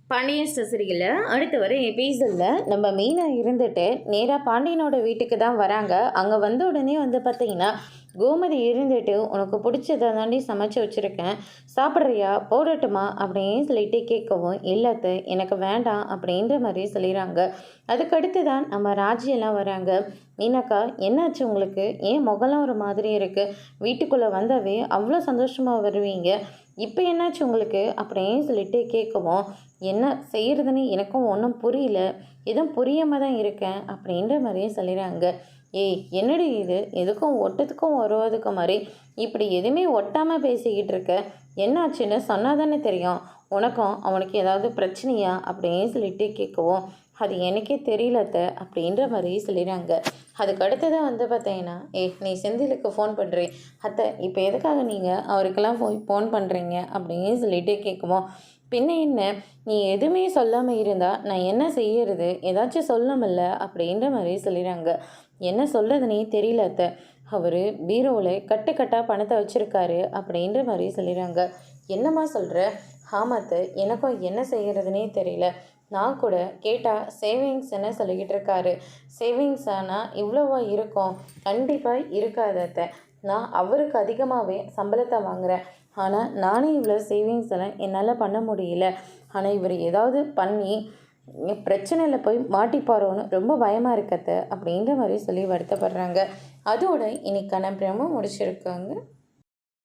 பாண்டியன் ஸ்டோரியில் அடுத்து வர எபிசோடில் நம்ம மீனாக இருந்துட்டு நேராக பாண்டியனோட வீட்டுக்கு தான் வராங்க. அங்கே வந்த உடனே பார்த்தீங்கன்னா கோமதி இருந்துட்டு உனக்கு பிடிச்சதை தாண்டி சமைச்சு வச்சுருக்கேன், சாப்பிட்றியா போடட்டுமா அப்படின்னு சொல்லிட்டு கேட்கவும், இல்லத்த எனக்கு வேண்டாம் அப்படின்ற மாதிரி சொல்லிடுறாங்க. அதுக்கடுத்து தான் நம்ம ராஜியெல்லாம் வராங்க. மீனாக்கா என்னாச்சு உங்களுக்கு, ஏன் முகலாம் ஒரு மாதிரி இருக்குது, வீட்டுக்குள்ளே வந்தாவே அவ்வளோ சந்தோஷமாக வருவீங்க, இப்போ என்னாச்சு உங்களுக்கு அப்படின்னு சொல்லிட்டு கேட்கவும், என்ன செய்கிறதுன்னு எனக்கும் ஒன்றும் புரியல, எதுவும் புரியாமல் தான் இருக்கேன் அப்படின்ற மாதிரியே சொல்லிடுறாங்க. ஏய் என்னடி இது, எதுக்கும் ஒட்டத்துக்கும் வருவதுக்கு மாதிரி இப்படி எதுவுமே ஒட்டாமல் பேசிக்கிட்டு இருக்க, என்னாச்சுன்னு சொன்னால் தானே தெரியும், உனக்கும் அவனுக்கு ஏதாவது பிரச்சனையா அப்படின்னு சொல்லிட்டு கேட்கவும், அது எனக்கே தெரியலத்த அப்படின்ற மாதிரி சொல்லிடுறாங்க. அதுக்கு அடுத்ததாக பார்த்தீங்கன்னா, நீ செந்திலுக்கு ஃபோன் பண்ணுறேன் அத்தை, இப்போ எதுக்காக நீங்கள் அவருக்கெல்லாம் ஃபோன் பண்ணுறீங்க அப்படின்னு சொல்லிட்டு கேட்குவோம், பின்ன என்ன, நீ எதுவுமே சொல்லாமல் இருந்தால் நான் என்ன செய்யறது, ஏதாச்சும் சொல்லமில்ல அப்படின்ற மாதிரி சொல்லிடுறாங்க. என்ன சொல்கிறதுனே தெரியல அத்தை, அவர் பீரோவில் கட்டாக பணத்தை வச்சுருக்காரு அப்படின்ற மாதிரி சொல்லிடுறாங்க. என்னம்மா சொல்கிற, ஆமாத்த எனக்கும் என்ன செய்கிறதுனே தெரியல, நான் கூட கேட்டால் சேவிங்ஸ் என்ன சொல்லிக்கிட்டு இருக்காரு, சேவிங்ஸ் ஆனால் இவ்வளோவா இருக்கும், கண்டிப்பாக இருக்காதத்த, நான் அவருக்கு அதிகமாகவே சம்பளத்தை வாங்குகிறேன், ஆனால் நானே இவ்வளோ சேவிங்ஸ் எல்லாம் என்னால் பண்ண முடியல, ஆனால் இவர் ஏதாவது பண்ணி பிரச்சனையில் போய் மாட்டிப்பாரோன்னு ரொம்ப பயமாக இருக்கத்த அப்படின்ற மாதிரி சொல்லி வருத்தப்படுறாங்க. அதோட இன்னைக்கான பிரம முடிச்சிருக்காங்க.